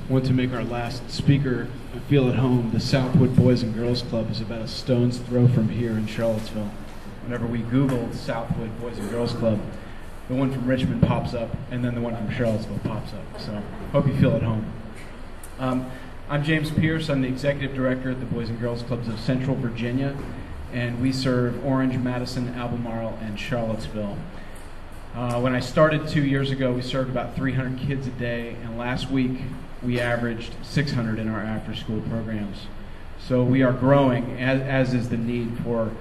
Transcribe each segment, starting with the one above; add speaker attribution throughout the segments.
Speaker 1: want to make our last speaker feel at home. The Southwood Boys and Girls Club is about a stone's throw from here in Charlottesville. Whenever we Google Southwood Boys and Girls Club, the one from Richmond pops up, and then the one from Charlottesville pops up. So, hope you feel at home. I'm James Pierce. I'm the Executive Director at the Boys and Girls Clubs of Central Virginia, and we serve Orange, Madison, Albemarle, and Charlottesville. When I started 2 years ago, we served about 300 kids a day, and last week we averaged 600 in our after-school programs. So we are growing, as is the need for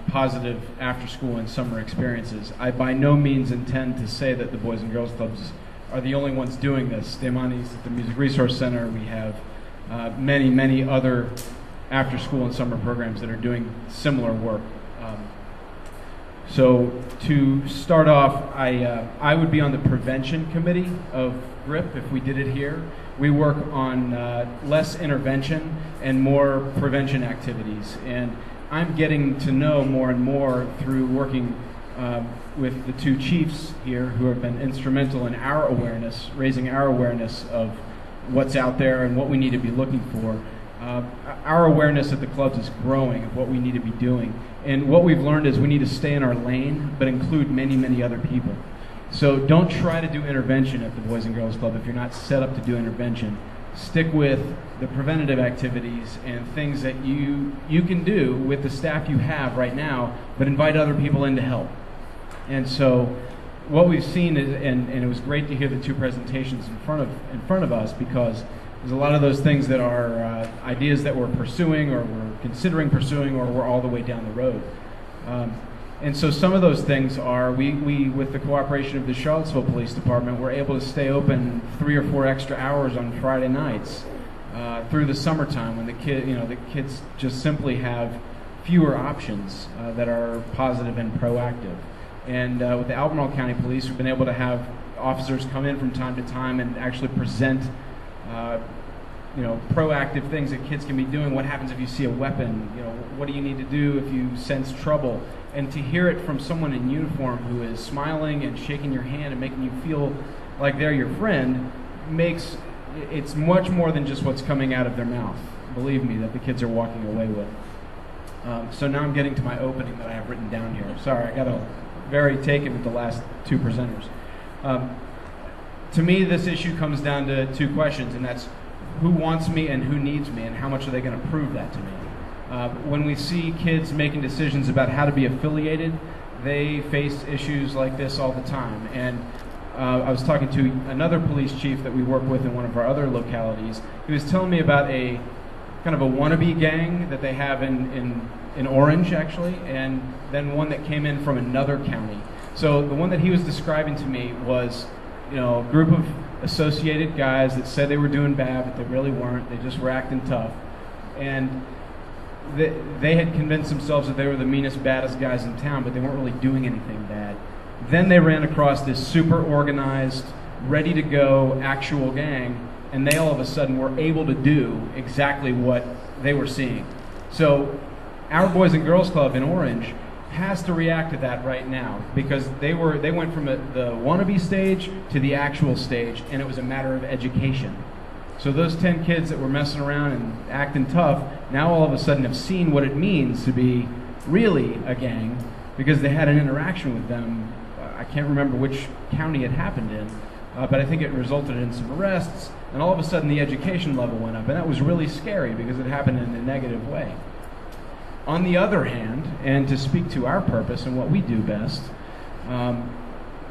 Speaker 1: positive after-school and summer experiences. I by no means intend to say that the Boys and Girls Clubs are the only ones doing this. Damani is at the Music Resource Center. We have many, many other after-school and summer programs that are doing similar work. So to start off, I would be on the prevention committee of GRIP if we did it here. We work on less intervention and more prevention activities. And I'm getting to know more and more through working with the two chiefs here who have been instrumental in our awareness, raising our awareness of what's out there and what we need to be looking for. Our awareness at the clubs is growing of what we need to be doing. And what we've learned is we need to stay in our lane, but include many, many other people. So don't try to do intervention at the Boys and Girls Club if you're not set up to do intervention. Stick with the preventative activities and things that you can do with the staff you have right now, but invite other people in to help. And so what we've seen is, and it was great to hear the two presentations in front of us, because there's a lot of those things that are ideas that we're pursuing or we're considering pursuing or we're all the way down the road. And so some of those things are, we with the cooperation of the Charlottesville Police Department, we're able to stay open 3 or 4 extra hours on Friday nights through the summertime when the kids just simply have fewer options that are positive and proactive. And with the Albemarle County Police, we've been able to have officers come in from time to time and actually present proactive things that kids can be doing. What happens if you see a weapon? What do you need to do if you sense trouble? And to hear it from someone in uniform who is smiling and shaking your hand and making you feel like they're your friend makes it's much more than just what's coming out of their mouth. Believe me, that the kids are walking away with. So now I'm getting to my opening that I have written down here. Sorry, I got very taken with the last two presenters. To me, this issue comes down to two questions, and that's who wants me and who needs me, and how much are they going to prove that to me? When we see kids making decisions about how to be affiliated, they face issues like this all the time. And I was talking to another police chief that we work with in one of our other localities. He was telling me about a kind of a wannabe gang that they have in Orange, actually, and then one that came in from another county. So the one that he was describing to me was, a group of associated guys that said they were doing bad, but they really weren't. They just were acting tough. And they had convinced themselves that they were the meanest, baddest guys in town, but they weren't really doing anything bad. Then they ran across this super organized, ready-to-go actual gang, and they all of a sudden were able to do exactly what they were seeing. So our Boys and Girls Club in Orange has to react to that right now, because they went from the wannabe stage to the actual stage, and it was a matter of education. So those 10 kids that were messing around and acting tough now all of a sudden have seen what it means to be really a gang, because they had an interaction with them. I can't remember which county it happened in, but I think it resulted in some arrests, and all of a sudden the education level went up, and that was really scary because it happened in a negative way. On the other hand, and to speak to our purpose and what we do best,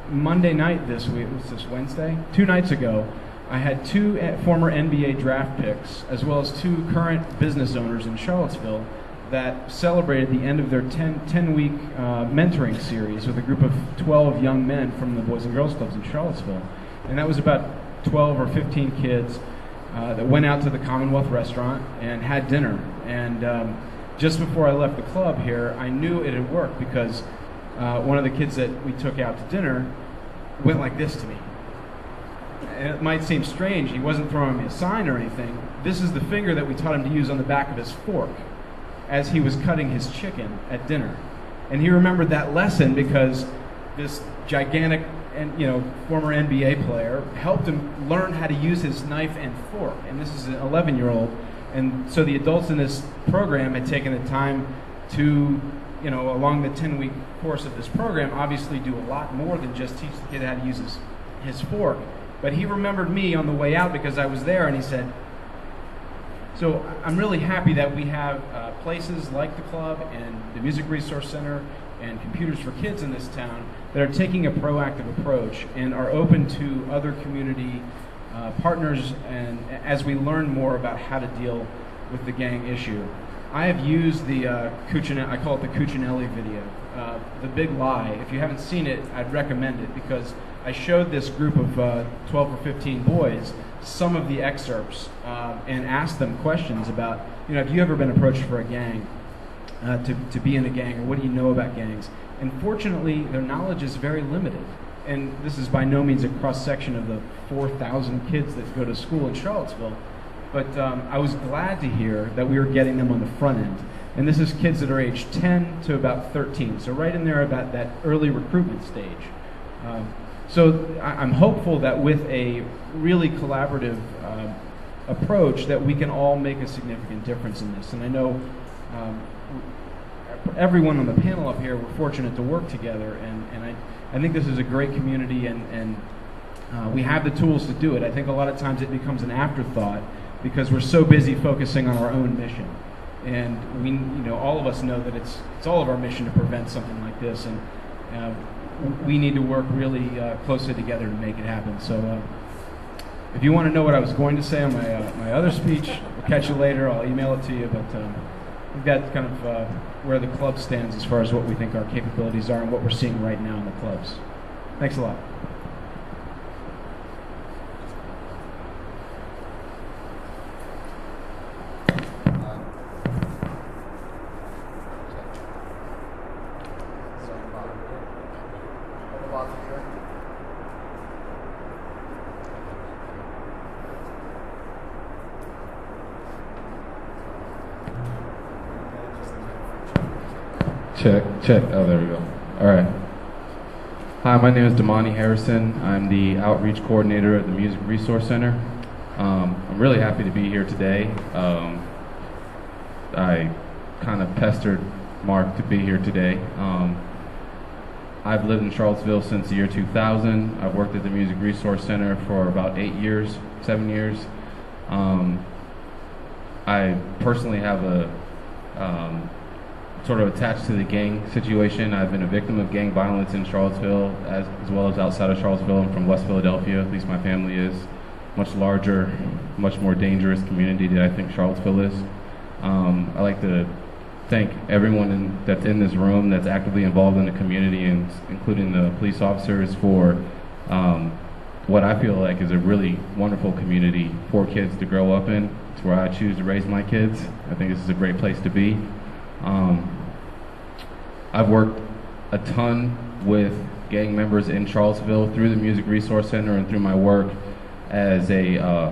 Speaker 1: Monday night this week, was this Wednesday? 2 nights ago, I had 2 former NBA draft picks, as well as 2 current business owners in Charlottesville that celebrated the end of their 10-week mentoring series with a group of 12 young men from the Boys and Girls Clubs in Charlottesville. And that was about 12 or 15 kids that went out to the Commonwealth restaurant and had dinner. And just before I left the club here, I knew it had worked, because one of the kids that we took out to dinner went like this to me. And it might seem strange, he wasn't throwing me a sign or anything. This is the finger that we taught him to use on the back of his fork as he was cutting his chicken at dinner. And he remembered that lesson because this gigantic and former NBA player, helped him learn how to use his knife and fork. And this is an 11-year-old, and so the adults in this program had taken the time to, along the 10-week course of this program, obviously do a lot more than just teach the kid how to use his fork. But he remembered me on the way out because I was there, and he said, so I'm really happy that we have places like the club and the Music Resource Center and Computers for Kids in this town that are taking a proactive approach and are open to other community partners, and as we learn more about how to deal with the gang issue. I have used the I call it the Cuccinelli video, The Big Lie. If you haven't seen it, I'd recommend it, because I showed this group of 12 or 15 boys some of the excerpts and asked them questions about, have you ever been approached for a gang, to be in a gang, or what do you know about gangs? And fortunately, their knowledge is very limited. And this is by no means a cross-section of the 4,000 kids that go to school in Charlottesville. But I was glad to hear that we were getting them on the front end. And this is kids that are aged 10 to about 13, so right in there about that early recruitment stage. So I'm hopeful that with a really collaborative approach that we can all make a significant difference in this. And I know everyone on the panel up here, we're fortunate to work together, and I think this is a great community, and we have the tools to do it. I think a lot of times it becomes an afterthought because we're so busy focusing on our own mission. And we, all of us know that it's all of our mission to prevent something like this, and we need to work really closely together to make it happen. So if you want to know what I was going to say on my other speech, I'll catch you later. I'll email it to you. But we've got kind of where the club stands as far as what we think our capabilities are and what we're seeing right now in the clubs. Thanks a lot.
Speaker 2: Check. Oh, there we go. All right. Hi, my name is Damani Harrison. I'm the outreach coordinator at the Music Resource Center. I'm really happy to be here today. I kind of pestered Mark to be here today. I've lived in Charlottesville since the year 2000. I've worked at the Music Resource Center for about 7 years. I personally have a sort of attached to the gang situation. I've been a victim of gang violence in Charlottesville as well as outside of Charlottesville. I'm from West Philadelphia, at least my family is. Much larger, much more dangerous community that I think Charlottesville is. I like to thank everyone that's in this room that's actively involved in the community, and including the police officers, for what I feel like is a really wonderful community for kids to grow up in. It's where I choose to raise my kids. I think this is a great place to be. I've worked a ton with gang members in Charlottesville through the Music Resource Center and through my work as a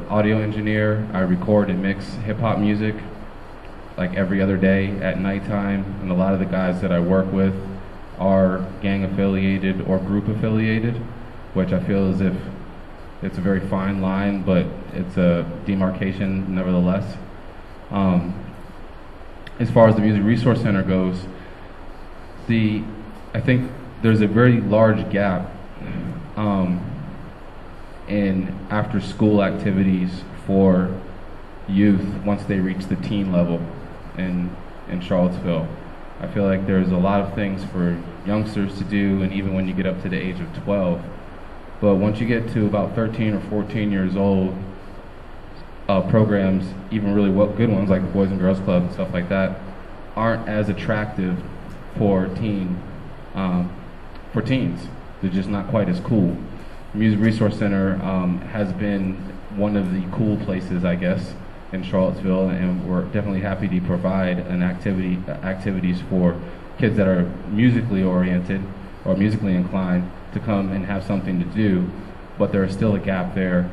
Speaker 2: audio engineer. I record and mix hip-hop music like every other day at nighttime, and a lot of the guys that I work with are gang affiliated or group affiliated, which I feel as if it's a very fine line, but it's a demarcation nevertheless. As far as the Music Resource Center goes, I think there's a very large gap in after-school activities for youth once they reach the teen level in Charlottesville. I feel like there's a lot of things for youngsters to do, and even when you get up to the age of 12. But once you get to about 13 or 14 years old, programs, even really good ones like the Boys and Girls Club and stuff like that, aren't as attractive for teens. They're just not quite as cool. The Music Resource Center has been one of the cool places, I guess, in Charlottesville, and we're definitely happy to provide activities for kids that are musically oriented or musically inclined to come and have something to do, but there is still a gap there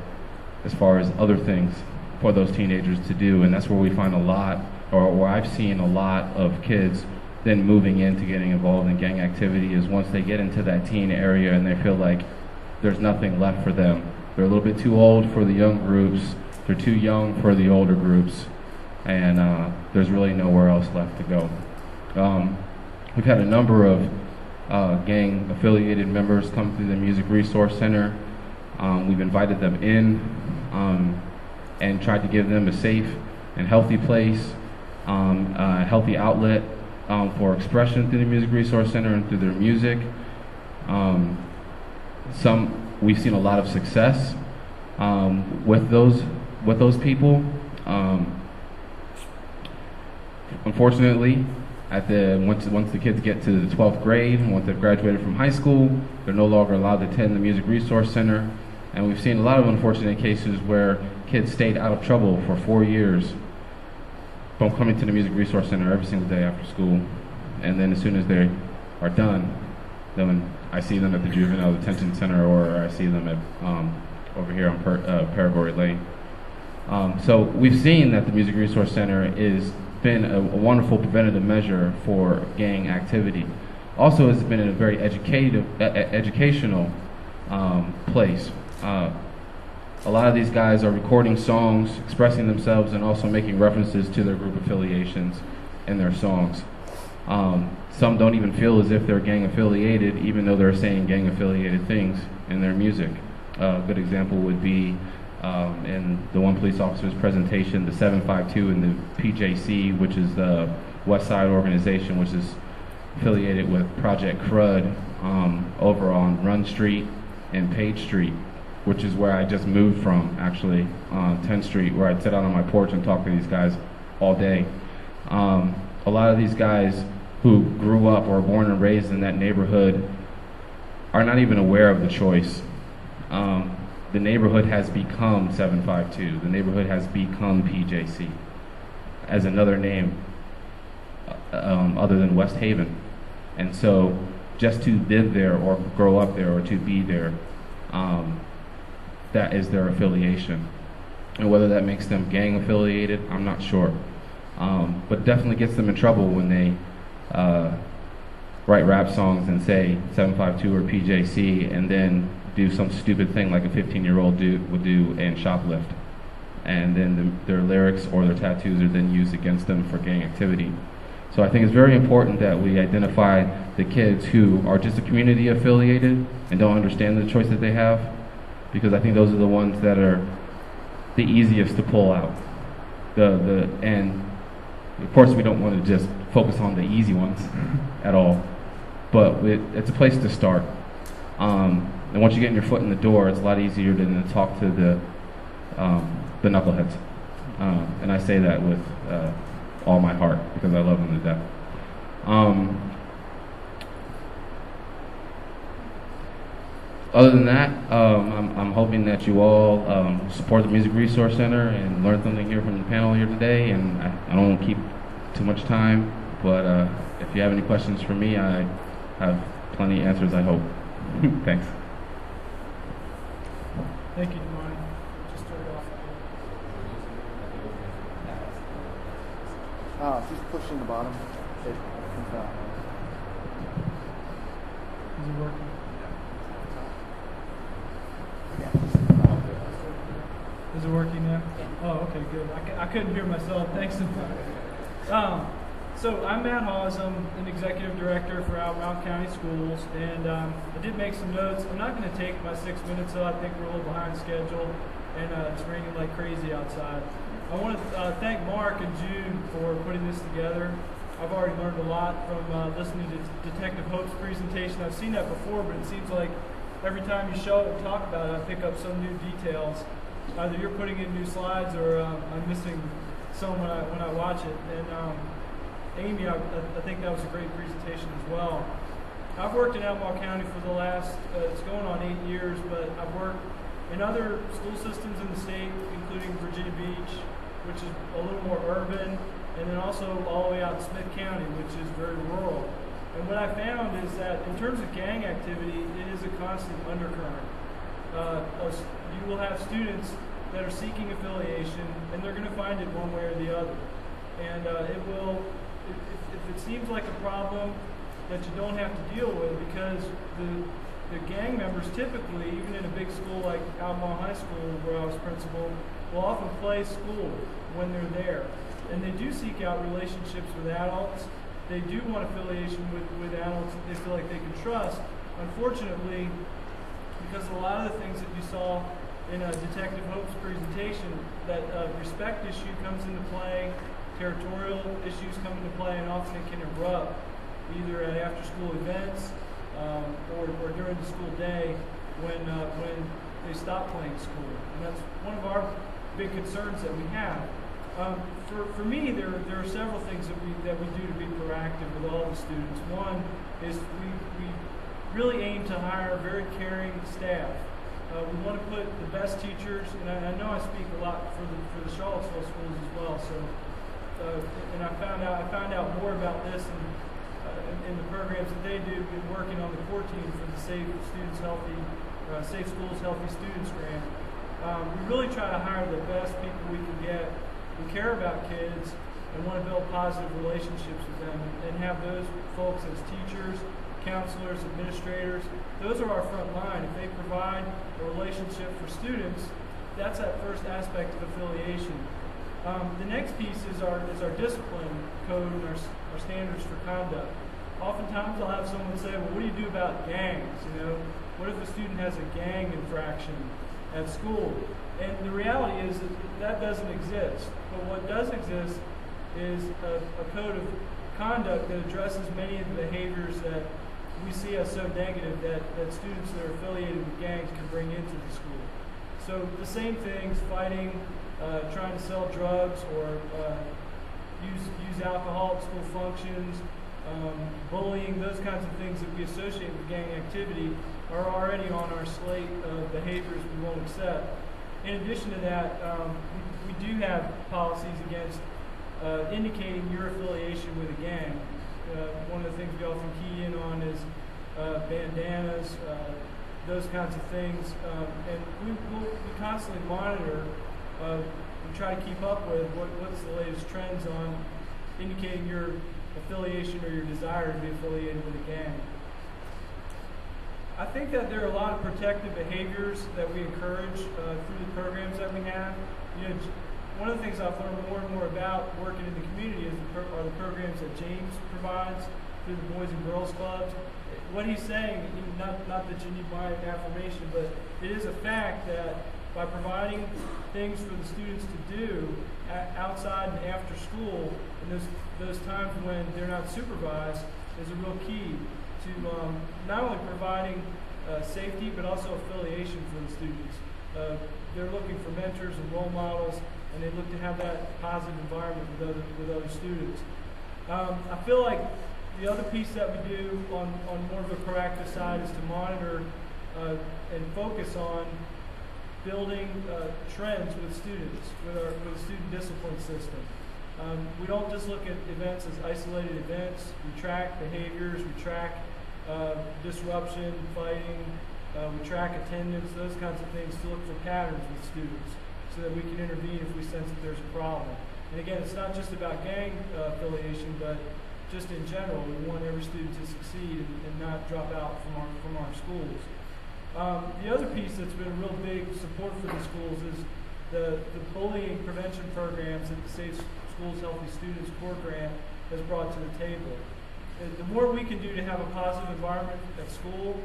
Speaker 2: as far as other things for those teenagers to do, and that's where we find a lot, or where I've seen a lot of kids then moving into getting involved in gang activity is once they get into that teen area and they feel like there's nothing left for them. They're a little bit too old for the young groups, they're too young for the older groups, and there's really nowhere else left to go. We've had a number of gang-affiliated members come through the Music Resource Center. We've invited them in and tried to give them a safe and healthy place, a healthy outlet for expression through the Music Resource Center and through their music. We've seen a lot of success with those people. Unfortunately, once the kids get to the 12th grade, and once they've graduated from high school, they're no longer allowed to attend the Music Resource Center. And we've seen a lot of unfortunate cases where kids stayed out of trouble for 4 years from coming to the Music Resource Center every single day after school. And then as soon as they are done, then I see them at the Juvenile Detention Center, or I see them at over here on Paragory Lane. So we've seen that the Music Resource Center has been a wonderful preventative measure for gang activity. Also, it's been a very educational place. A lot of these guys are recording songs, expressing themselves, and also making references to their group affiliations in their songs. Some don't even feel as if they're gang affiliated, even though they're saying gang affiliated things in their music. A good example would be in the one police officer's presentation, the 752 and the PJC, which is the West Side organization, which is affiliated with Project Crud over on Run Street and Page Street, which is where I just moved from, actually, on 10th Street, where I'd sit out on my porch and talk to these guys all day. A lot of these guys who grew up or were born and raised in that neighborhood are not even aware of the choice. The neighborhood has become 752. The neighborhood has become PJC as another name other than West Haven. And so just to live there or grow up there or to be there, that is their affiliation. And whether that makes them gang affiliated, I'm not sure. But definitely gets them in trouble when they write rap songs and say 752 or PJC and then do some stupid thing like a 15-year-old would do and shoplift. And then their lyrics or their tattoos are then used against them for gang activity. So I think it's very important that we identify the kids who are just a community affiliated and don't understand the choice that they have, because I think those are the ones that are the easiest to pull out. And of course we don't want to just focus on the easy ones at all, but it's a place to start. And once you get your foot in the door, it's a lot easier to talk to the knuckleheads. And I say that with all my heart because I love them to death. Other than that, I'm hoping that you all support the Music Resource Center and learn something here from the panel here today. And I don't want to keep too much time, but if you have any questions for me, I have plenty of answers, I hope. Thanks.
Speaker 3: Thank you, Damani. Just start it off.
Speaker 4: Just pushing the bottom. It comes out.
Speaker 3: Is it working? Is it working now? Oh, okay, good. I couldn't hear myself. Thanks so much. So I'm Matt Haas. I'm an executive director for Albemarle County Schools, and I did make some notes. I'm not going to take my 6 minutes, though. I think we're a little behind schedule, and it's raining like crazy outside. I want to thank Mark and June for putting this together. I've already learned a lot from listening to Detective Hope's presentation. I've seen that before, but it seems like every time you show it and talk about it, I pick up some new details. Either you're putting in new slides or I'm missing some when I watch it. And Amy, I think that was a great presentation as well. I've worked in Albemarle County for the last, it's going on 8 years, but I've worked in other school systems in the state, including Virginia Beach, which is a little more urban, and then also all the way out in Smith County, which is very rural. And what I found is that in terms of gang activity, it is a constant undercurrent. You will have students that are seeking affiliation, and they're going to find it one way or the other. And if it seems like a problem that you don't have to deal with, because the gang members typically, even in a big school like Albemarle High School where I was principal, will often play school when they're there. And they do seek out relationships with adults. They do want affiliation with adults that they feel like they can trust. Unfortunately, because a lot of the things that you saw in Detective Hope's presentation, that respect issue comes into play, territorial issues come into play, and often it can erupt either at after-school events or during the school day when they stop playing school. And that's one of our big concerns that we have. For me, there are several things that we do to be proactive with all the students. One is we really aim to hire very caring staff. We want to put the best teachers, and I know I speak a lot for the Charlottesville schools as well. So, and I found out more about this in the programs that they do. Been working on the core team for the Safe Schools, Healthy Students grant. We really try to hire the best people we can get who care about kids and want to build positive relationships with them, and have those folks as teachers, counselors, administrators. Those are our front line. If they provide a relationship for students, that's that first aspect of affiliation. The next piece is our discipline code and our standards for conduct. Oftentimes I'll have someone say, well, what do you do about gangs? You know, what if a student has a gang infraction at school? And the reality is that doesn't exist. But what does exist is a code of conduct that addresses many of the behaviors that we see as so negative that students that are affiliated with gangs can bring into the school. So the same things, fighting, trying to sell drugs or use alcohol at school functions, bullying, those kinds of things that we associate with gang activity are already on our slate of behaviors we won't accept. In addition to that, we do have policies against indicating your affiliation with a gang. One of the things we often key in on is bandanas, those kinds of things, and we constantly monitor. We try to keep up with what's the latest trends on indicating your affiliation or your desire to be affiliated with a gang. I think that there are a lot of protective behaviors that we encourage through the programs that we have. You know, one of the things I've learned more and more about working in the community are the programs that James provides through the Boys and Girls Clubs. What he's saying, not that you need my affirmation, but it is a fact that by providing things for the students to do outside and after school, and those times when they're not supervised, is a real key to not only providing safety, but also affiliation for the students. They're looking for mentors and role models, and they look to have that positive environment with other students. I feel like the other piece that we do on more of a proactive side is to monitor and focus on building trends with students, with the student discipline system. We don't just look at events as isolated events. We track behaviors, we track disruption, fighting, we track attendance, those kinds of things to look for patterns with students so that we can intervene if we sense that there's a problem. And again, it's not just about gang affiliation, but just in general, we want every student to succeed and not drop out from our schools. The other piece that's been a real big support for the schools is the bullying prevention programs that the Safe Schools, Healthy Students core grant has brought to the table. And the more we can do to have a positive environment at school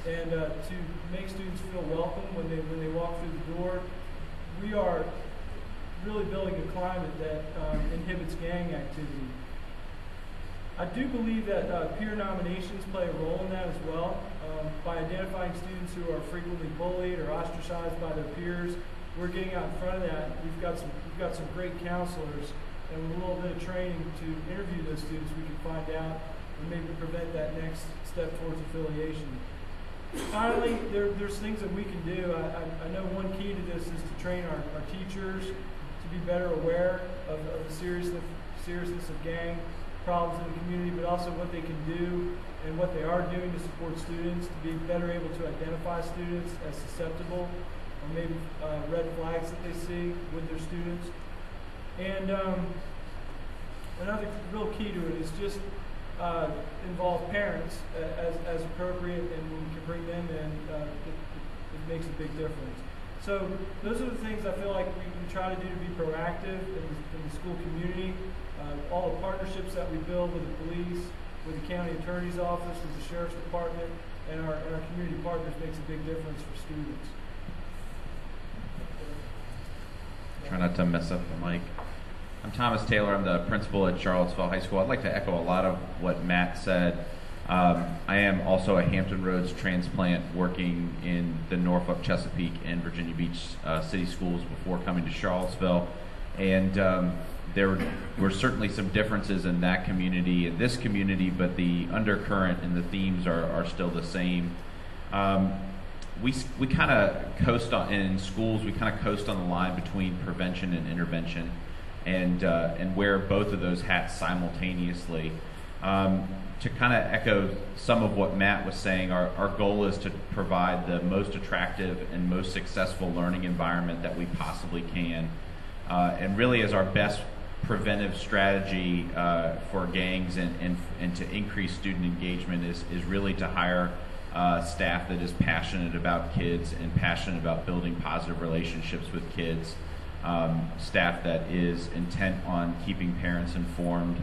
Speaker 3: and to make students feel welcome when they walk through the door, we are really building a climate that inhibits gang activity. I do believe that peer nominations play a role in that as well. By identifying students who are frequently bullied or ostracized by their peers, we're getting out in front of that. We've got some great counselors, and with a little bit of training to interview those students, we can find out and maybe prevent that next step towards affiliation. Finally, there's things that we can do. I know one key to this is to train our teachers to be better aware of the seriousness of gang problems in the community, but also what they can do and what they are doing to support students, to be better able to identify students as susceptible or maybe red flags that they see with their students. And another real key to it is just involve parents as appropriate, and when you can bring them in, it makes a big difference. So those are the things I feel like we can try to do to be proactive in the school community. All the partnerships that we build with the police, with the county attorney's office, with the sheriff's department, and our community partners makes a big difference for students.
Speaker 5: Try not to mess up the mic. I'm Thomas Taylor. I'm the principal at Charlottesville High School. I'd like to echo a lot of what Matt said. I am also a Hampton Roads transplant working in the Norfolk, Chesapeake, and Virginia Beach city schools before coming to Charlottesville. And there were certainly some differences in that community and this community, but the undercurrent and the themes are still the same. We kind of coast on, in schools, we kind of coast on the line between prevention and intervention, and wear both of those hats simultaneously. To kind of echo some of what Matt was saying, our goal is to provide the most attractive and most successful learning environment that we possibly can. And really as our best preventive strategy for gangs and to increase student engagement is really to hire staff that is passionate about kids and passionate about building positive relationships with kids, staff that is intent on keeping parents informed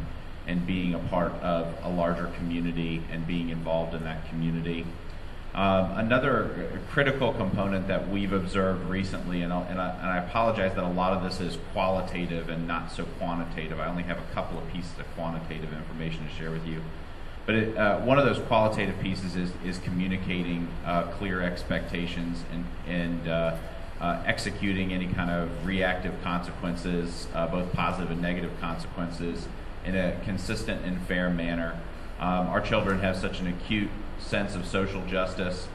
Speaker 5: and being a part of a larger community and being involved in that community. Another critical component that we've observed recently, and I apologize that a lot of this is qualitative and not so quantitative. I only have a couple of pieces of quantitative information to share with you. But one of those qualitative pieces is communicating clear expectations and executing any kind of reactive consequences, both positive and negative consequences, in a consistent and fair manner. Our children have such an acute sense of social justice,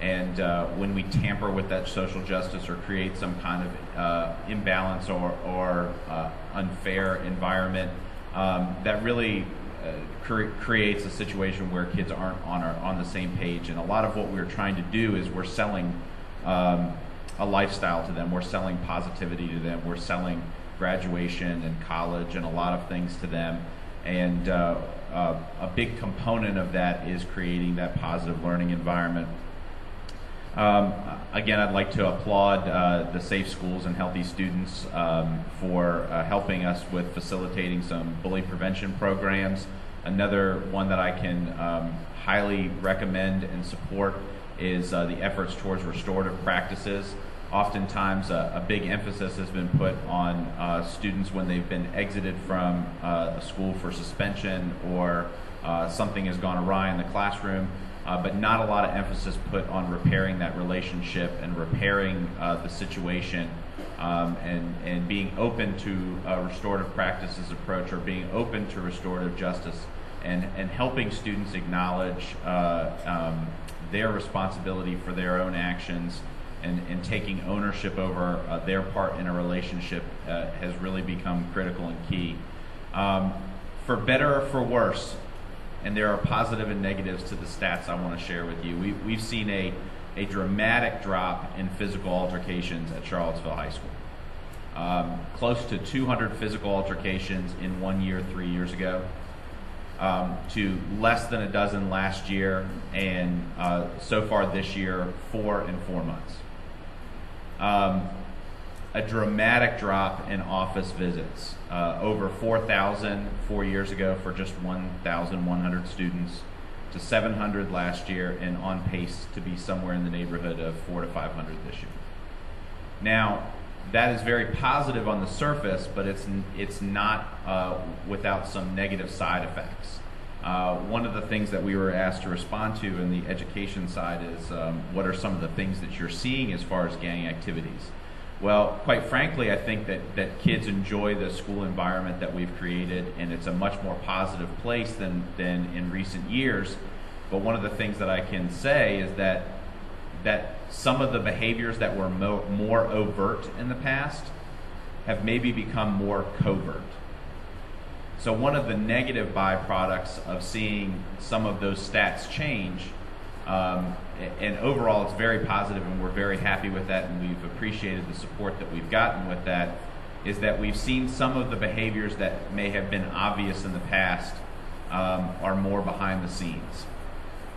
Speaker 5: and when we tamper with that social justice or create some kind of imbalance or unfair environment, that really creates a situation where kids aren't on the same page. And a lot of what we're trying to do is we're selling a lifestyle to them. We're selling positivity to them. We're selling graduation and college and a lot of things to them. And a big component of that is creating that positive learning environment. Again, I'd like to applaud the Safe Schools and Healthy Students for helping us with facilitating some bully prevention programs. Another one that I can highly recommend and support is the efforts towards restorative practices. Oftentimes, a big emphasis has been put on students when they've been exited from a school for suspension or something has gone awry in the classroom, but not a lot of emphasis put on repairing that relationship and repairing the situation, and being open to a restorative practices approach, or being open to restorative justice, and helping students acknowledge their responsibility for their own actions. And taking ownership over their part in a relationship has really become critical and key. For better or for worse, and there are positive and negatives to the stats I want to share with you, we've seen a dramatic drop in physical altercations at Charlottesville High School. Close to 200 physical altercations in 1 year, 3 years ago, to less than a dozen last year, and so far this year, 4 in 4 months. A dramatic drop in office visits, over 4,000 4 years ago for just 1,100 students, to 700 last year, and on pace to be somewhere in the neighborhood of 400 to 500 this year. Now, that is very positive on the surface, but it's not without some negative side effects. One of the things that we were asked to respond to in the education side is what are some of the things that you're seeing as far as gang activities? Well, quite frankly, I think that kids enjoy the school environment that we've created, and it's a much more positive place than in recent years. But one of the things that I can say is that some of the behaviors that were more overt in the past have maybe become more covert. So one of the negative byproducts of seeing some of those stats change, and overall it's very positive and we're very happy with that, and we've appreciated the support that we've gotten with that, is that we've seen some of the behaviors that may have been obvious in the past are more behind the scenes.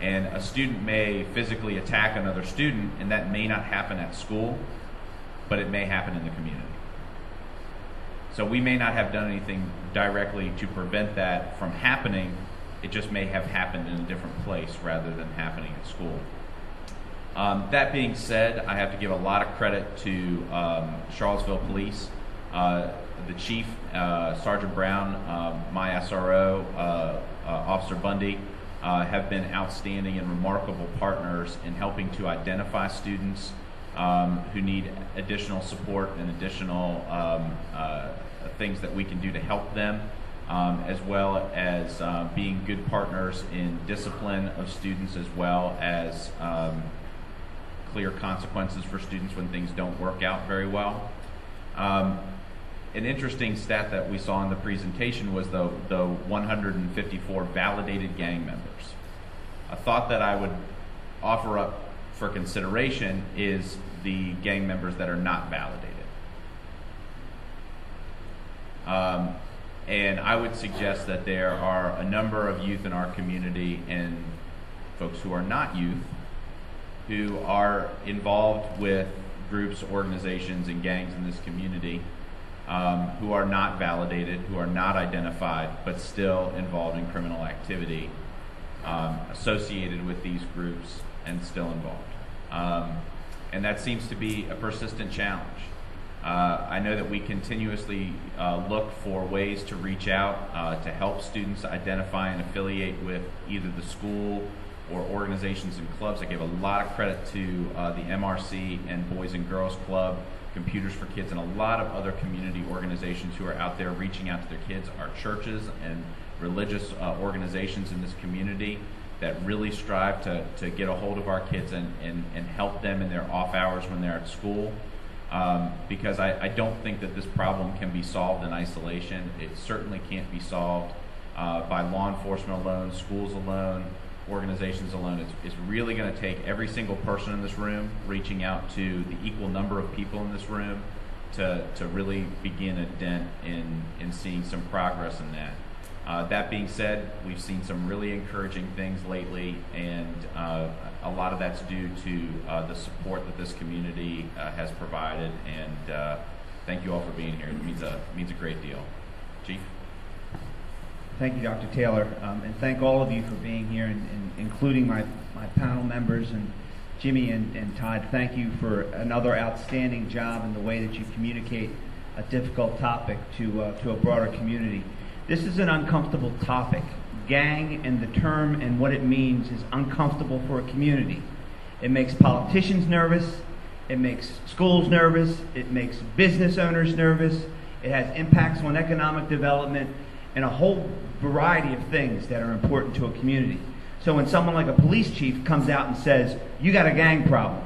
Speaker 5: And a student may physically attack another student, and that may not happen at school, but it may happen in the community. So we may not have done anything directly to prevent that from happening. It just may have happened in a different place rather than happening at school. That being said, I have to give a lot of credit to Charlottesville Police, the Chief, Sergeant Brown, my SRO, Officer Bundy, have been outstanding and remarkable partners in helping to identify students who need additional support and additional things that we can do to help them, as well as being good partners in discipline of students, as well as clear consequences for students when things don't work out very well. An interesting stat that we saw in the presentation was the 154 validated gang members. A thought that I would offer up for consideration is the gang members that are not validated. And I would suggest that there are a number of youth in our community and folks who are not youth who are involved with groups, organizations, and gangs in this community who are not validated, who are not identified, but still involved in criminal activity associated with these groups and still involved. And that seems to be a persistent challenge. I know that we continuously look for ways to reach out to help students identify and affiliate with either the school or organizations and clubs. I give a lot of credit to the MRC and Boys and Girls Club, Computers for Kids, and a lot of other community organizations who are out there reaching out to their kids. Our churches and religious organizations in this community that really strive to get a hold of our kids and help them in their off hours when they're at school. Because I don't think that this problem can be solved in isolation. It certainly can't be solved by law enforcement alone, schools alone, organizations alone. It's really going to take every single person in this room reaching out to the equal number of people in this room to really begin a dent in seeing some progress in that. That being said, we've seen some really encouraging things lately, and a lot of that's due to the support that this community has provided, and thank you all for being here. It means a great deal. Chief?
Speaker 6: Thank you, Dr. Taylor, and thank all of you for being here, and including my panel members, and Jimmy and Todd. Thank you for another outstanding job in the way that you communicate a difficult topic to a broader community. This is an uncomfortable topic. Gang and the term and what it means is uncomfortable for a community. It makes politicians nervous. It makes schools nervous. It makes business owners nervous. It has impacts on economic development and a whole variety of things that are important to a community. So when someone like a police chief comes out and says, you got a gang problem,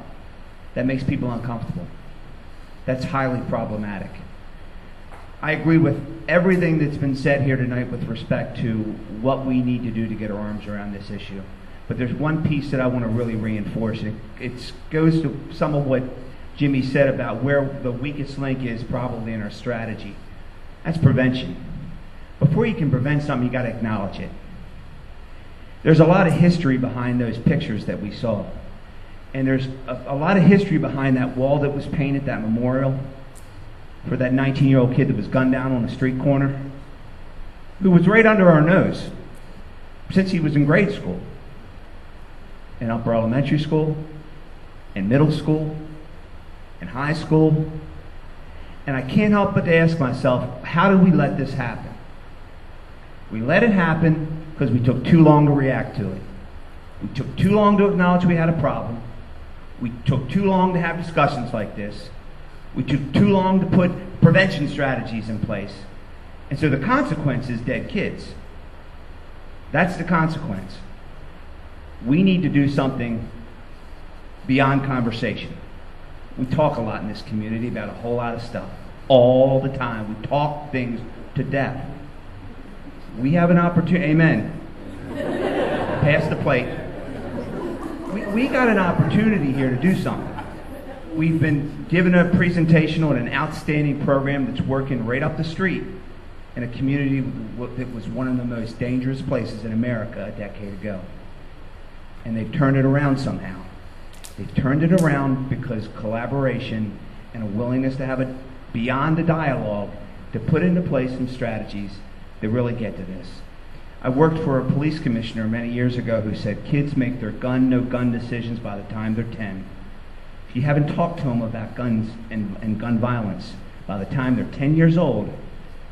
Speaker 6: that makes people uncomfortable. That's highly problematic. I agree with everything that's been said here tonight with respect to what we need to do to get our arms around this issue. But there's one piece that I want to really reinforce. It goes to some of what Jimmy said about where the weakest link is probably in our strategy. That's prevention. Before you can prevent something, you got to acknowledge it. There's a lot of history behind those pictures that we saw. And there's a lot of history behind that wall that was painted, that memorial, for that 19-year-old kid that was gunned down on a street corner, who was right under our nose since he was in grade school, in upper elementary school, in middle school, in high school. And I can't help but to ask myself, how did we let this happen? We let it happen because we took too long to react to it. We took too long to acknowledge we had a problem. We took too long to have discussions like this. We took too long to put prevention strategies in place. And so the consequence is dead kids. That's the consequence. We need to do something beyond conversation. We talk a lot in this community about a whole lot of stuff. All the time. We talk things to death. We have an opportunity. Amen. Pass the plate. We got an opportunity here to do something. we've been given a presentation on an outstanding program that's working right up the street in a community that was one of the most dangerous places in America a decade ago. And they've turned it around somehow. They've turned it around because collaboration and a willingness to have it beyond a dialogue to put into place some strategies that really get to this. I worked for a police commissioner many years ago who said kids make their no-gun decisions by the time they're 10. If you haven't talked to them about guns and gun violence by the time they're 10 years old,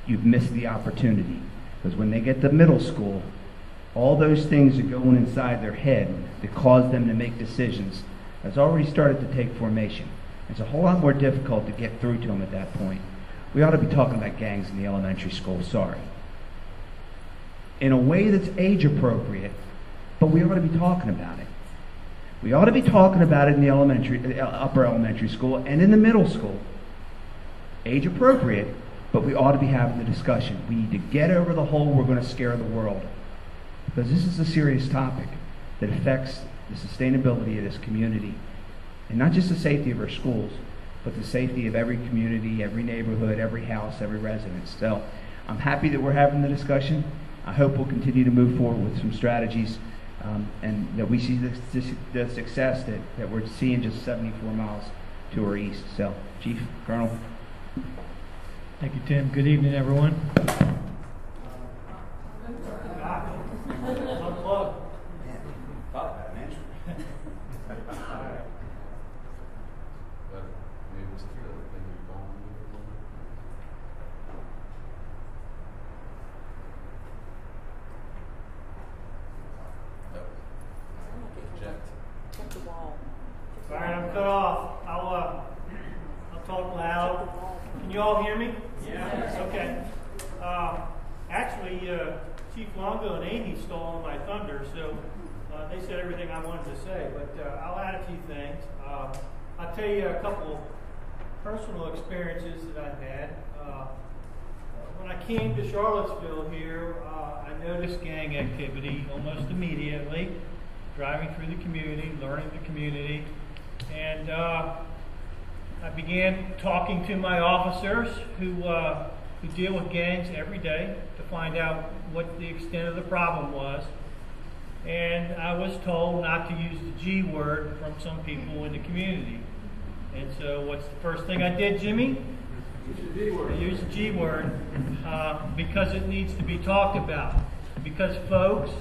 Speaker 6: you've missed the opportunity. Because when they get to middle school, all those things that go on inside their head that cause them to make decisions has already started to take formation. It's a whole lot more difficult to get through to them at that point. We ought to be talking about gangs in the elementary school, sorry. In a way that's age appropriate, but we ought to be talking about it. We ought to be talking about it in the upper elementary school and in the middle school. Age appropriate, but we ought to be having the discussion. We need to get over the whole we're going to scare the world. Because this is a serious topic that affects the sustainability of this community. And not just the safety of our schools, but the safety of every community, every neighborhood, every house, every residence. So I'm happy that we're having the discussion. I hope we'll continue to move forward with some strategies and that we see the success that we're seeing just 74 miles to our east. So, Chief, Colonel.
Speaker 7: Thank you, Tim. Good evening, everyone.
Speaker 8: All right, I'm cut off. I'll talk loud. Can you all hear me? Yeah. Okay. Actually, Chief Longo and Amy stole my thunder, so they said everything I wanted to say. But I'll add a few things. I'll tell you a couple personal experiences that I've had. When I came to Charlottesville here, I noticed gang activity almost immediately. Driving through the community, learning the community, and I began talking to my officers who deal with gangs every day to find out what the extent of the problem was. And I was told not to use the G word from some people in the community. And so what's the first thing I did, Jimmy? I used the G word because it needs to be talked about. Because, folks,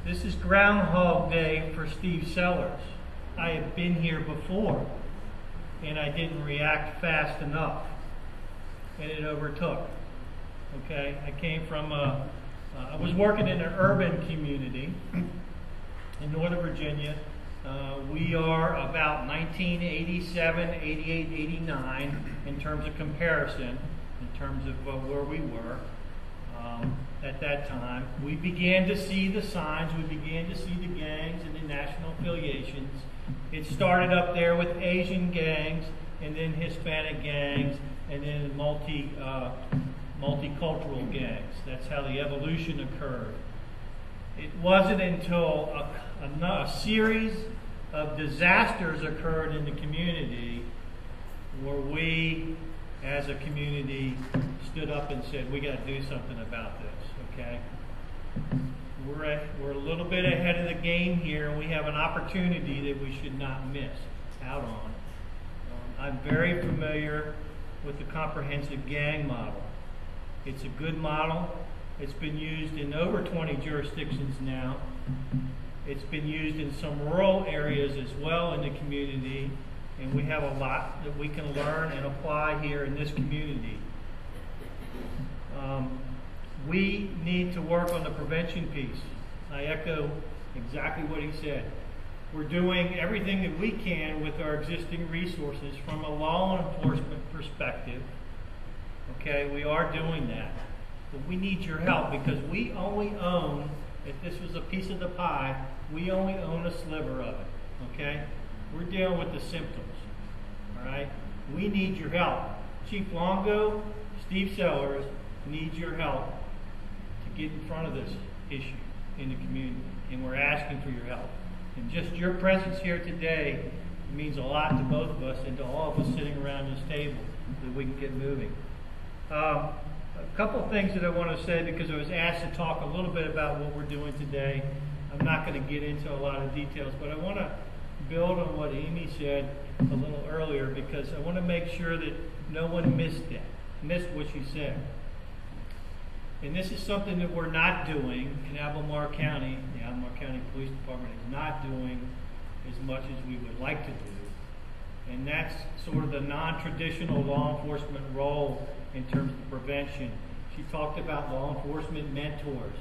Speaker 8: this is Groundhog Day for Steve Sellers. I have been here before, and I didn't react fast enough, and it overtook. Okay, I came from I was working in an urban community in Northern Virginia. We are about 1987, 88, 89 in terms of comparison, in terms of where we were. At that time, we began to see the signs, we began to see the gangs and the national affiliations. It started up there with Asian gangs, and then Hispanic gangs, and then multicultural gangs. That's how the evolution occurred. It wasn't until a series of disasters occurred in the community where we, as a community, stood up and said, we got to do something about this, okay? We're a little bit ahead of the game here, and we have an opportunity that we should not miss out on. I'm very familiar with the comprehensive gang model. It's a good model. It's been used in over 20 jurisdictions now. It's been used in some rural areas as well in the community, and we have a lot that we can learn and apply here in this community. We need to work on the prevention piece. I echo exactly what he said. We're doing everything that we can with our existing resources from a law enforcement perspective. Okay, we are doing that. But we need your help because we only own, if this was a piece of the pie, we only own a sliver of it. Okay? We're dealing with the symptoms. All right? We need your help. Chief Longo, Steve Sellers need your help to get in front of this issue in the community. And we're asking for your help. And just your presence here today
Speaker 7: It means a lot to both of us and to all of us sitting around this table that we can get moving. A couple of things that I want to say, because I was asked to talk a little bit about what we're doing today. I'm not going to get into a lot of details, but I want to build on what Amy said a little earlier, because I want to make sure that no one missed what she said. And this is something that we're not doing in Albemarle County. The Albemarle County Police Department is not doing as much as we would like to do. And that's sort of the non-traditional law enforcement role in terms of prevention. She talked about law enforcement mentors.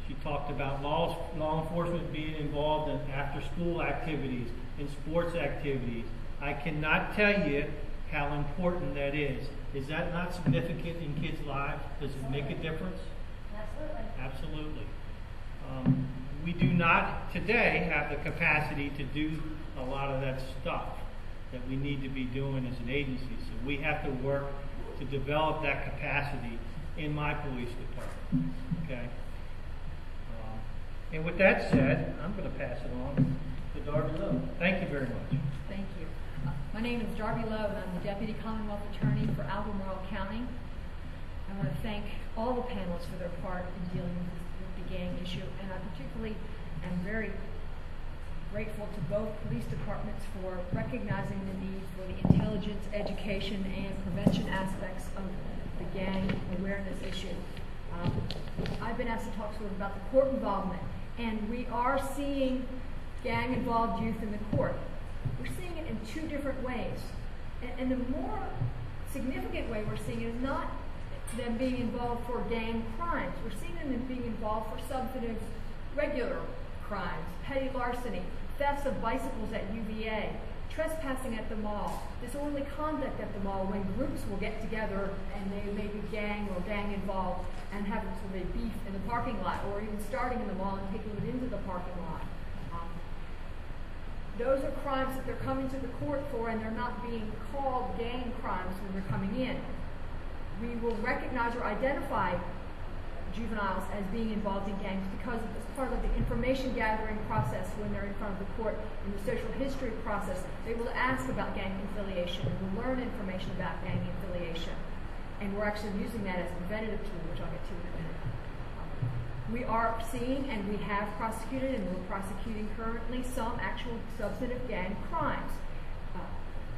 Speaker 7: She talked about law enforcement being involved in after-school activities, in sports activities. I cannot tell you how important that is. Is that not significant in kids' lives? Does it make a difference? Absolutely. We do not today have the capacity to do a lot of that stuff that we need to be doing as an agency. So we have to work to develop that capacity in my police department. Okay. And with that said, I'm going to pass it on to Darby Lowe. Thank you very much.
Speaker 9: Thank you. My name is Darby Lowe, and I'm the Deputy Commonwealth Attorney for Albemarle County. I want to thank all the panelists for their part in dealing with the gang issue, and I particularly am very grateful to both police departments for recognizing the need for the intelligence, education, and prevention aspects of the gang awareness issue. I've been asked to talk sort of about the court involvement, and we are seeing gang-involved youth in the court. We're seeing it in two different ways. And the more significant way we're seeing it is not them being involved for gang crimes. We're seeing them being involved for substantive, regular crimes, petty larceny, thefts of bicycles at UVA, trespassing at the mall, disorderly conduct at the mall when groups will get together and they may be gang or gang involved and having sort of a beef in the parking lot, or even starting in the mall and taking it into the parking lot. Those are crimes that they're coming to the court for, and they're not being called gang crimes when they're coming in. We will recognize or identify juveniles as being involved in gangs because it's part of the information gathering process when they're in front of the court. In the social history process, they will ask about gang affiliation and will learn information about gang affiliation. And we're actually using that as a preventative tool, which I'll get to in a minute. We are seeing, and we have prosecuted, and we're prosecuting currently, some actual substantive gang crimes.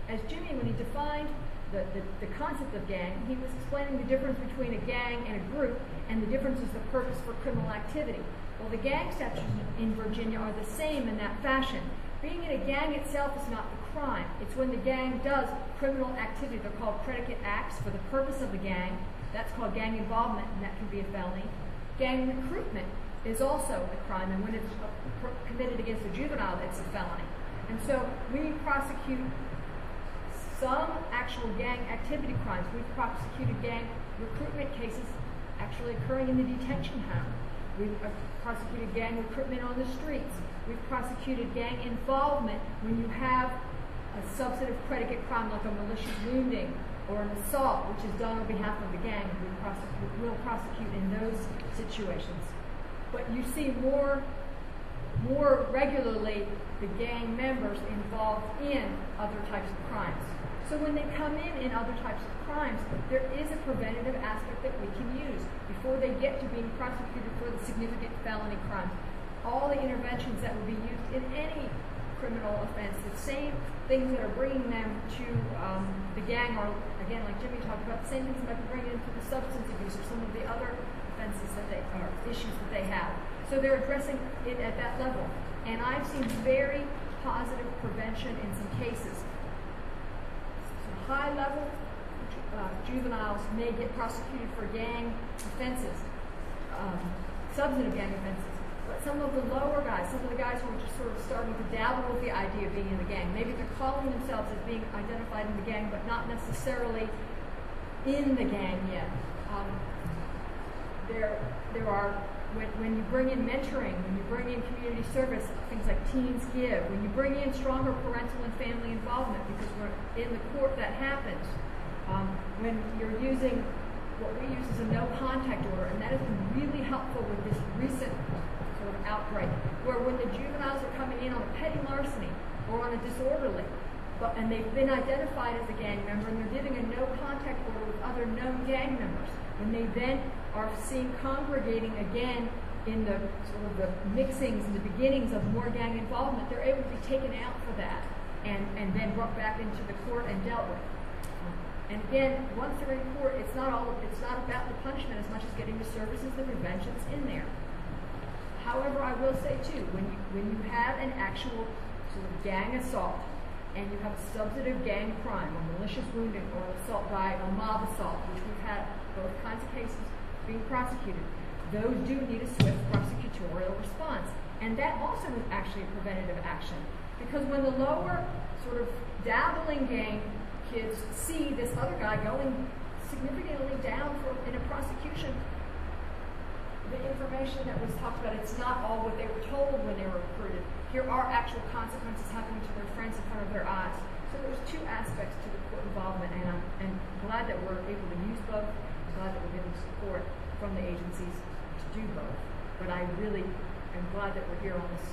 Speaker 9: As Jimmy, when he defined the concept of gang, he was explaining the difference between a gang and a group, and the difference is the purpose for criminal activity. Well, the gang statutes in Virginia are the same in that fashion. Being in a gang itself is not the crime. It's when the gang does criminal activity. They're called predicate acts for the purpose of the gang. That's called gang involvement, and that can be a felony. Gang recruitment is also a crime, and when it's committed against a juvenile, it's a felony. And so we prosecute some actual gang activity crimes. We've prosecuted gang recruitment cases actually occurring in the detention home. We've prosecuted gang recruitment on the streets. We've prosecuted gang involvement when you have a substantive predicate crime like a malicious wounding or an assault, which is done on behalf of the gang. We'll prosecute in those situations. But you see more regularly the gang members involved in other types of crimes. So when they come in other types of crimes, there is a preventative aspect that we can use before they get to being prosecuted for the significant felony crimes. All the interventions that would be used in any criminal offense, the same things that are bringing them to the gang are, again, like Jimmy talked about, the same things that might be bringing them to the substance abuse or some of the other offenses that they are, issues that they have. So they're addressing it at that level. And I've seen very positive prevention in some cases. Some high-level juveniles may get prosecuted for gang offenses, substantive gang offenses. But some of the lower guys, some of the guys who are just sort of starting to dabble with the idea of being in the gang, maybe they're calling themselves as being identified in the gang, but not necessarily in the gang yet. There are, when you bring in mentoring, when you bring in community service, things like Teens Give, when you bring in stronger parental and family involvement, because we're in the court that happens, when you're using what we use as a no contact order, and that has been really helpful with this recent sort of outbreak, where when the juveniles are coming in on a petty larceny, or on a disorderly. And they've been identified as a gang member, and they're giving a no contact order with other known gang members. When they then are seen congregating again in the sort of the mixings and the beginnings of more gang involvement, they're able to be taken out for that and then brought back into the court and dealt with. And again, once they're in court, it's not about the punishment as much as getting the services, the preventions in there. However, I will say too, when you have an actual sort of gang assault, and you have a substantive gang crime, or malicious wounding, or assault by a mob assault, which we've had both kinds of cases being prosecuted, those do need a swift prosecutorial response. And that also is actually a preventative action. Because when the lower sort of dabbling gang kids see this other guy going significantly down in a prosecution, the information that was talked about, it's not all what they were told when they were recruited. Here are actual consequences happening to their friends in front of their eyes. So there's two aspects to the court involvement, and I'm glad that we're able to use both. I'm glad that we're getting support from the agencies to do both. But I really am glad that we're here on this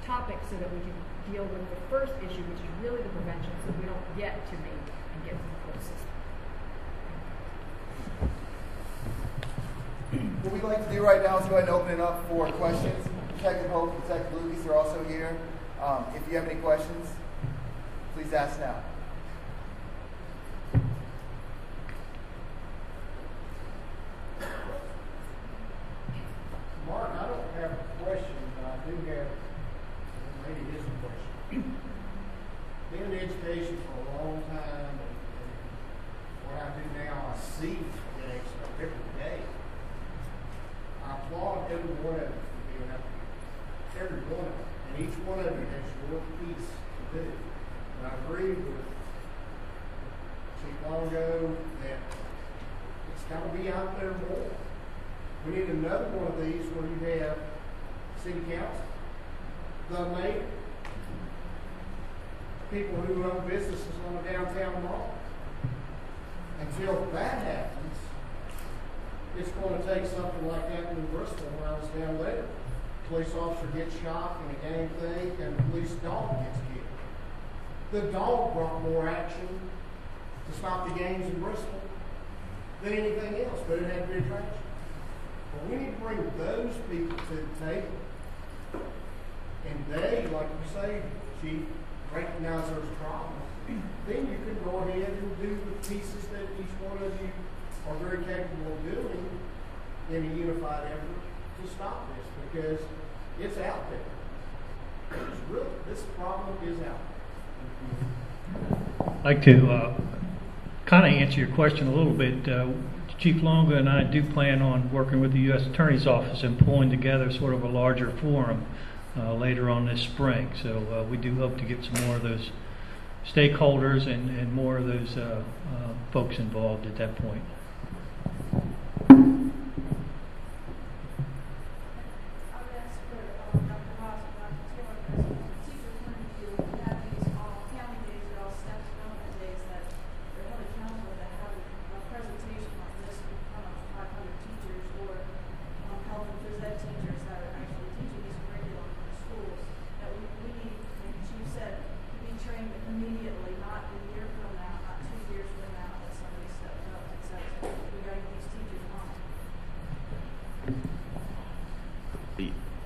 Speaker 9: topic so that we can deal with the first issue, which is really the prevention, so we don't get to me and get to the court system.
Speaker 4: What we'd like to do right now is go ahead and open it up for questions. Detective Hope and Detective Lucas are also here. If you have any questions, please ask now.
Speaker 10: Mark, I don't have a question, but I do have, maybe it is a question. Been in education for a long time, and what I do now, I see gangs every day. I applaud every one of them for being out there. Every one of them. And each one of you has your piece to do. And I agree with Chief Longo that it's got to be out there more. We need another one of these where you have city council, the mayor, people who run businesses on a downtown mall. Until that happens, it's going to take something like that in Bristol when I was down there. Police officer gets shot in a gang thing, and the police dog gets killed. The dog brought more action to stop the gangs in Bristol than anything else, but it had to be a tragedy. But we need to bring those people to the table. And they, like you say, Chief, recognize there's a problem. Then you can go ahead and do the pieces that each one of you are very capable of doing in a unified effort to stop this, because it's out there. It's really, this problem is out there.
Speaker 7: I'd like to kind of answer your question a little bit. Chief Longo and I do plan on working with the U.S. Attorney's Office and pulling together sort of a larger forum later on this spring. So we do hope to get some more of those stakeholders and more of those folks involved at that point.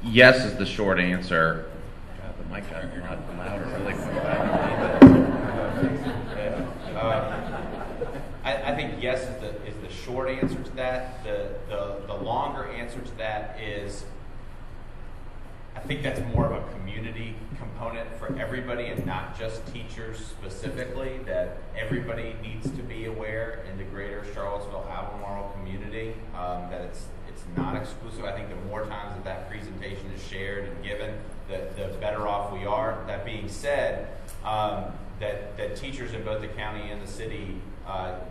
Speaker 5: Yes is the short answer.
Speaker 11: God, the mic got a lot louder really quick.
Speaker 5: I think yes is the short answer to that. The longer answer to that is, I think that's more of a community component for everybody and not just teachers specifically, that everybody needs to be aware in the greater Charlottesville Albemarle community, that it's not exclusive. I think the more times that presentation is shared and given, the better off we are. That being said, that teachers in both the county and the city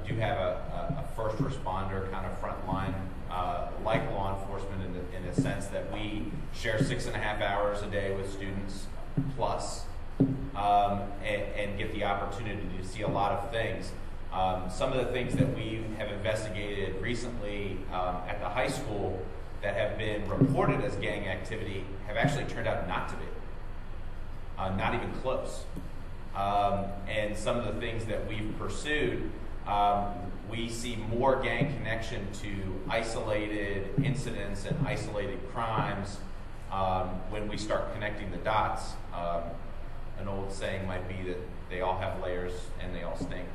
Speaker 5: do have a first responder kind of front line, like law enforcement in the sense that we share 6.5 hours a day with students plus, and get the opportunity to see a lot of things. Some of the things that we have investigated recently at the high school that have been reported as gang activity have actually turned out not to be. not even close. And some of the things that we've pursued, we see more gang connection to isolated incidents and isolated crimes when we start connecting the dots. An old saying might be that they all have layers and they all stink.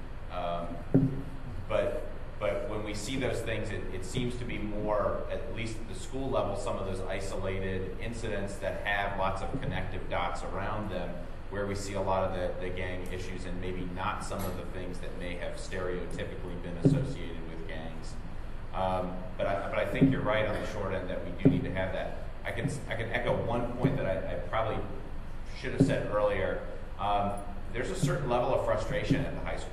Speaker 5: But when we see those things, it seems to be more, at least at the school level, some of those isolated incidents that have lots of connective dots around them, where we see a lot of the gang issues and maybe not some of the things that may have stereotypically been associated with gangs. But I think you're right on the short end that we do need to have that. I can echo one point that I probably should have said earlier. There's a certain level of frustration at the high school.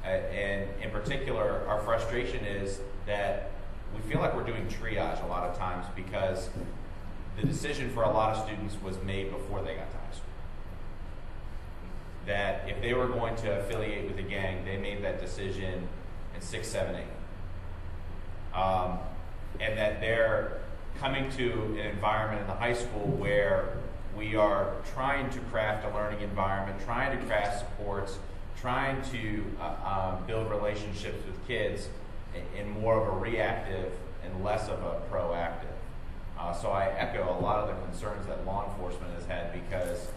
Speaker 5: And in particular, our frustration is that we feel like we're doing triage a lot of times because the decision for a lot of students was made before they got to high school. That if they were going to affiliate with a gang, they made that decision in 6, 7, 8. And that they're coming to an environment in the high school where we are trying to craft a learning environment, trying to craft supports, trying to build relationships with kids in more of a reactive and less of a proactive. So I echo a lot of the concerns that law enforcement has had because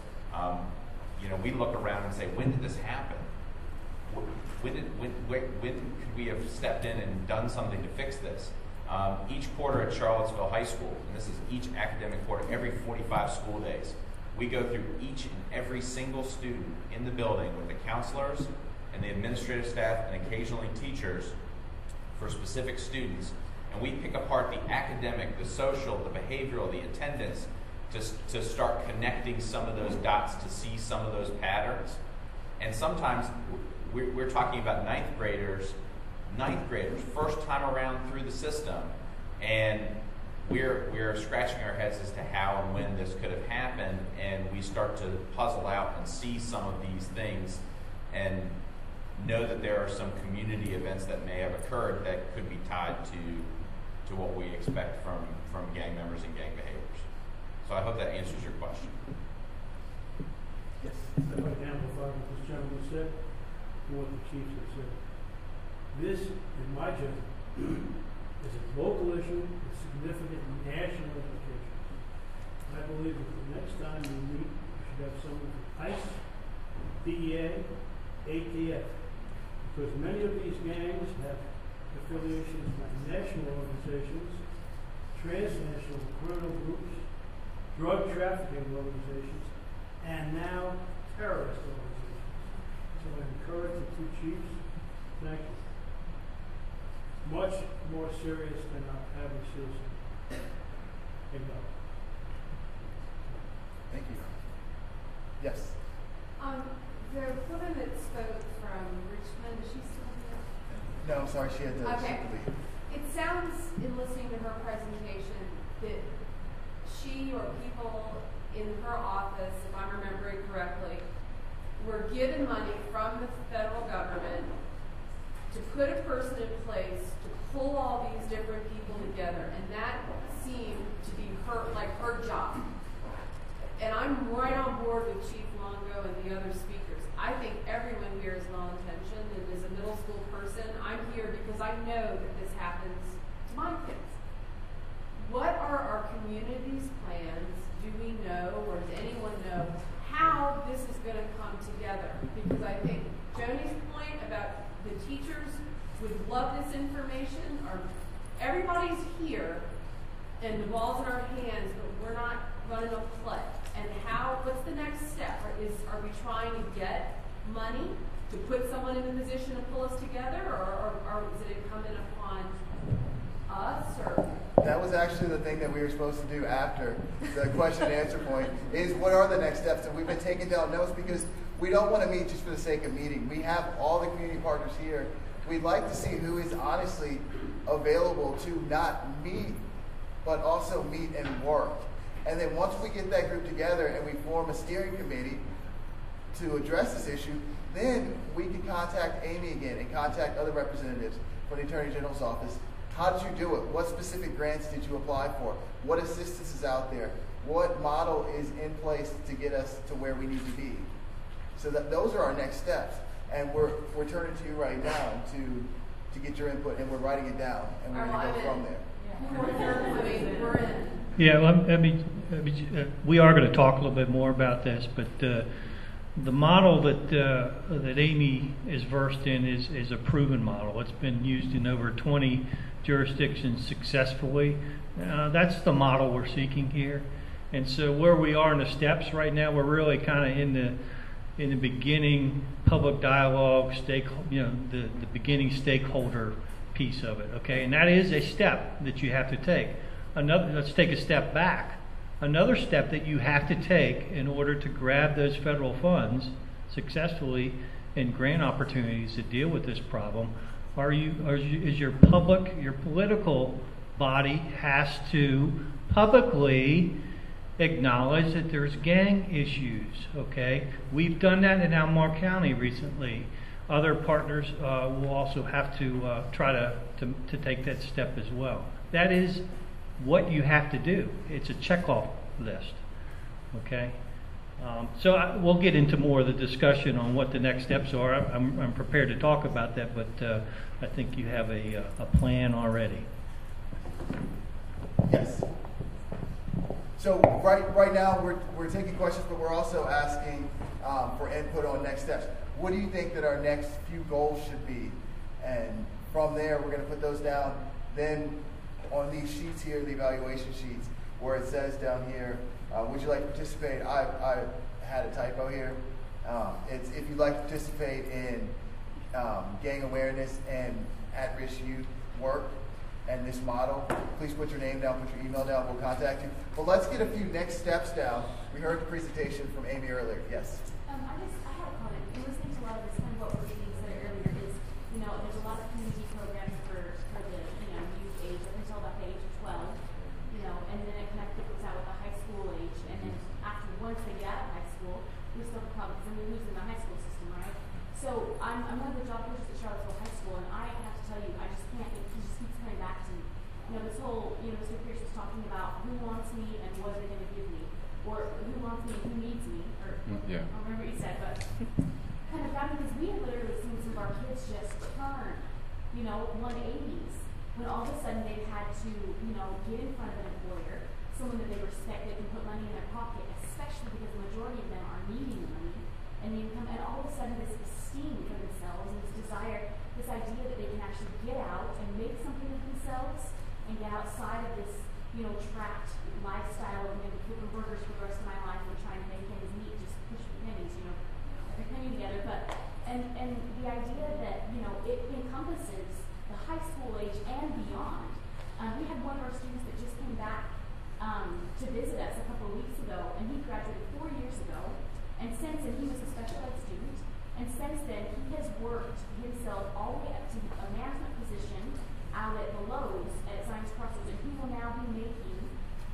Speaker 5: we look around and say, when did this happen? When could we have stepped in and done something to fix this? Each quarter at Charlottesville High School, and this is each academic quarter, every 45 school days, we go through each and every single student in the building with the counselors and the administrative staff and occasionally teachers for specific students. And we pick apart the academic, the social, the behavioral, the attendance to start connecting some of those dots to see some of those patterns. And sometimes we're talking about ninth graders, first time around through the system. And we're scratching our heads as to how and when this could have happened, and we start to puzzle out and see some of these things and know that there are some community events that may have occurred that could be tied to what we expect from gang members and gang behaviors. So I hope that answers your question.
Speaker 4: Yes.
Speaker 10: If I can amplify what this gentleman said, and what the chiefs have said. This, in my judgment, is a local issue with significant national implications. I believe that the next time we meet, we should have someone from ICE, DEA, ATF, because many of these gangs have affiliations with national organizations, transnational criminal groups, drug trafficking organizations, and now terrorist organizations. So I encourage the two chiefs, thank you. Much more serious than our average citizen.
Speaker 4: Thank you. Yes.
Speaker 12: The woman that spoke from Richmond, is she still here?
Speaker 4: No, I'm sorry, she had to
Speaker 12: Okay.
Speaker 4: leave.
Speaker 12: It sounds, in listening to her presentation, that she or people in her office, if I'm remembering correctly, were given money from the federal government to put a person in place to pull all these different people together, and that seemed to be her job. And I'm right on board with Chief Longo and the other speakers. I think everyone here is well-intentioned, and as a middle school person, I'm here because I know that this happens to my kids. What are our community's plans? Do we know, or does anyone know, how this is going to come together? Because I think Joni's point about the teachers would love this information. Everybody's here, and the ball's in our hands, but we're not running a play. And what's the next step? Are we trying to get money to put someone in a position to pull us together, or is it incumbent upon us? Or
Speaker 4: That was actually the thing that we were supposed to do after the question and answer point, is what are the next steps? And we've been taking down notes because we don't want to meet just for the sake of meeting. We have all the community partners here. We'd like to see who is honestly available to not meet, but also meet and work. And then once we get that group together and we form a steering committee to address this issue, then we can contact Amy again and contact other representatives from the Attorney General's office. How did you do it? What specific grants did you apply for? What assistance is out there? what model is in place to get us to where we need to be. So that those are our next steps. And we're turning to you right now to get your input, and we're writing it down, and we're going to go from there.
Speaker 12: We're in.
Speaker 7: Yeah, well, we are going to talk a little bit more about this, but the model that Amy is versed in is a proven model. It's been used in over 20 jurisdictions successfully. That's the model we're seeking here. And so where we are in the steps right now, we're really kind of in the beginning public dialogue, the beginning stakeholder piece of it. Okay, and that is a step that you have to take. Let's take a step back. Another step that you have to take in order to grab those federal funds successfully and grant opportunities to deal with this problem is your political body has to publicly acknowledge that there's gang issues. Okay, we've done that in Albemarle County recently. Other partners will also have to try to take that step as well. That is what you have to do. It's a checkoff list. Okay, so we'll get into more of the discussion on what the next steps are. I'm prepared to talk about that, but I think you have a plan already.
Speaker 4: Yes. So right now we're taking questions, but we're also asking for input on next steps. What do you think that our next few goals should be? And from there, we're going to put those down. Then on these sheets here, the evaluation sheets, where it says down here, would you like to participate? I had a typo here. It's if you'd like to participate in gang awareness and at-risk youth work and this model, please put your name down, put your email down, we'll contact you. But let's get a few next steps down. We heard the presentation from Amy earlier. Yes?
Speaker 13: I had a comment. In listening to a lot of this, kind of what we're being said earlier is, there's a lot of community programs for the, youth age up until about the age of 12, and then it kind of trickles out with the high school age, and then once they get out of high school, we still have problems, and we lose in the high school system, right? So I'm one of the job coaches at Charlottesville High School, and I have to tell you, I just can't, it just keeps coming back to, this whole, Mr. Pierce was talking about who wants me and what are they going to give me, or who wants me and who needs me, or
Speaker 2: yeah.
Speaker 13: I don't remember what you said, but kind of got me because we have literally seen some of our kids just turn, 180s, when all of a sudden they've had to, get in front of an employer, someone that they respect, they can put money in their pocket, especially because the majority of them are needing the money, and they come, and all of a sudden this esteem for themselves and this desire, this idea that they can actually get out and make something of themselves and get outside of this, trapped lifestyle of flipping burgers for the rest of my life and trying to make ends meet, just push the pennies, every penny together. But and the idea that it encompasses the high school age and beyond. We had one of our students that just came back to visit us a couple of weeks ago, and he graduated 4 years ago. And since then, he was a special ed student. And since then, he has worked himself all the way up to a management position out at the Lowe's at Science Crossings, and he will now be making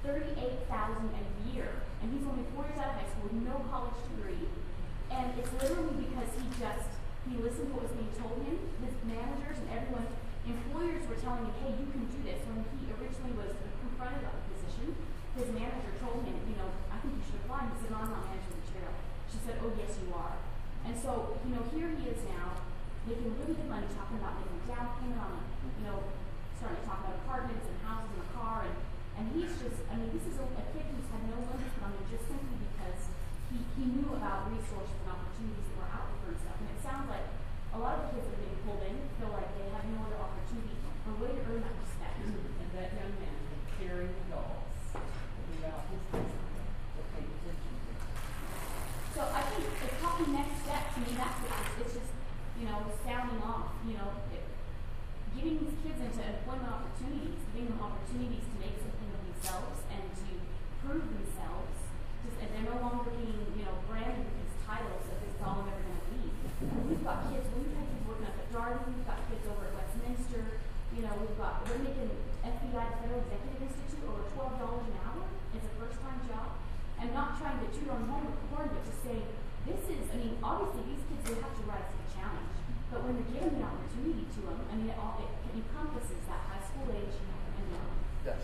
Speaker 13: $38,000 a year. And he's only 4 years out of high school with no college degree. And it's literally because he listened to what was being told him. His managers and everyone, employers were telling him, hey, you can do this. When he originally was confronted on the position, his manager told him, I think you should apply. He said, no, I'm not managing the chair. She said, oh, yes, you are. And so, here he is now, making really good money, talking about making a down payment on starting to talk about apartments and houses and a car. And he's just, this is a kid who's had no limits on him just simply because he knew about resources and opportunities that were out there for himself. And it sounds like a lot of the kids that are being pulled in feel like they have no other opportunity or way to earn that respect.
Speaker 14: And that young man carrying the dolls without his discipline will pay attention to.
Speaker 13: So I think the talking next step, to me, that's what it's just, sounding off, getting these kids into employment opportunities, giving them opportunities to make something of themselves and to prove themselves. And they're no longer being, branded with these titles that this is all I'm ever going to be. We've got kids, we've had kids working up at Darby, we've got kids over at Westminster, we're making FBI, the Federal Executive Institute, over $12 an hour. It's a first-time job. And not trying to toot on home with the horn, but just saying, this is, obviously these kids will have to rise to the challenge. But when we're giving the opportunity to them, it encompasses that high school age and beyond.
Speaker 4: Yes,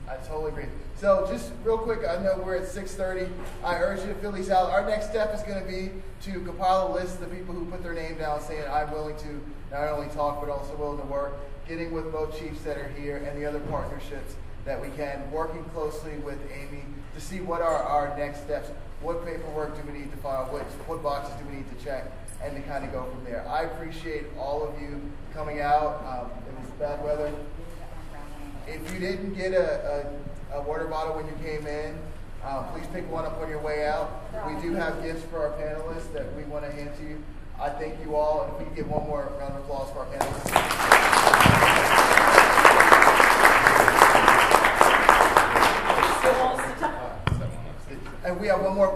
Speaker 4: I totally agree. So just real quick, I know we're at 6:30. I urge you to fill these out. Our next step is going to be to compile a list of the people who put their name down saying, I'm willing to not only talk but also willing to work, getting with both chiefs that are here and the other partnerships that we can, working closely with Amy to see what are our next steps, what paperwork do we need to file, what boxes do we need to check, and to kind of go from there. I appreciate all of you coming out. It was bad weather. If you didn't get a water bottle when you came in, please pick one up on your way out. We do have gifts for our panelists that we want to hand to you. I thank you all, and if we can get one more round of applause for our panelists. And we have one more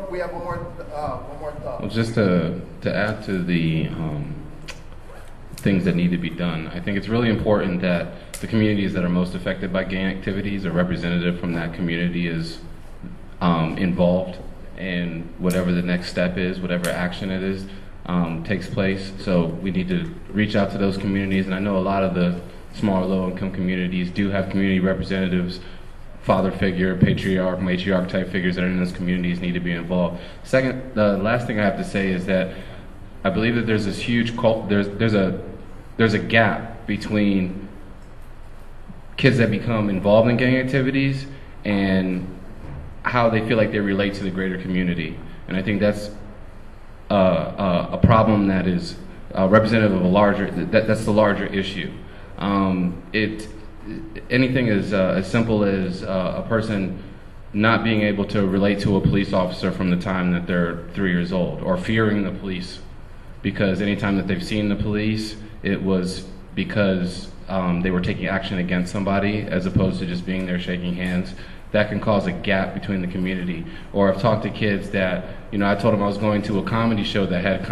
Speaker 4: thought.
Speaker 2: Well, just to add to the things that need to be done, I think it's really important that the communities that are most affected by gang activities, a representative from that community is involved in whatever the next step is, whatever action it is, takes place. So we need to reach out to those communities, and I know a lot of the smaller low-income communities do have community representatives, father figure, patriarch, matriarch type figures that are in those communities need to be involved. Second, the last thing I have to say is that I believe that there's this huge there's a gap between kids that become involved in gang activities and how they feel like they relate to the greater community. And I think that's a problem that is representative of a larger, that's the larger issue. Anything as simple as a person not being able to relate to a police officer from the time that they're 3 years old, or fearing the police because anytime that they've seen the police, it was because they were taking action against somebody as opposed to just being there shaking hands. That can cause a gap between the community. Or I've talked to kids that, I told them I was going to a comedy show that had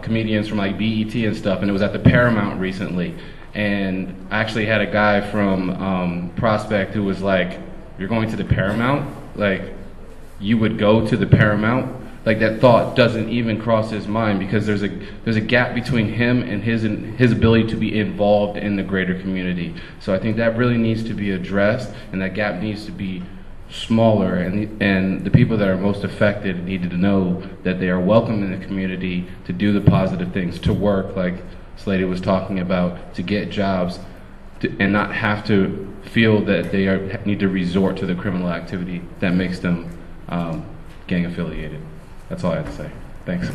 Speaker 2: comedians from like BET and stuff, and it was at the Paramount recently. And I actually had a guy from Prospect who was like, "You're going to the Paramount? Like, you would go to the Paramount?" Like, that thought doesn't even cross his mind because there's a gap between him and his ability to be involved in the greater community. So I think that really needs to be addressed, and that gap needs to be smaller. And the people that are most affected need to know that they are welcome in the community to do the positive things, to work, like Slady was talking about, to get jobs, and not have to feel that they need to resort to the criminal activity that makes them gang affiliated. That's all I have to say. Thanks.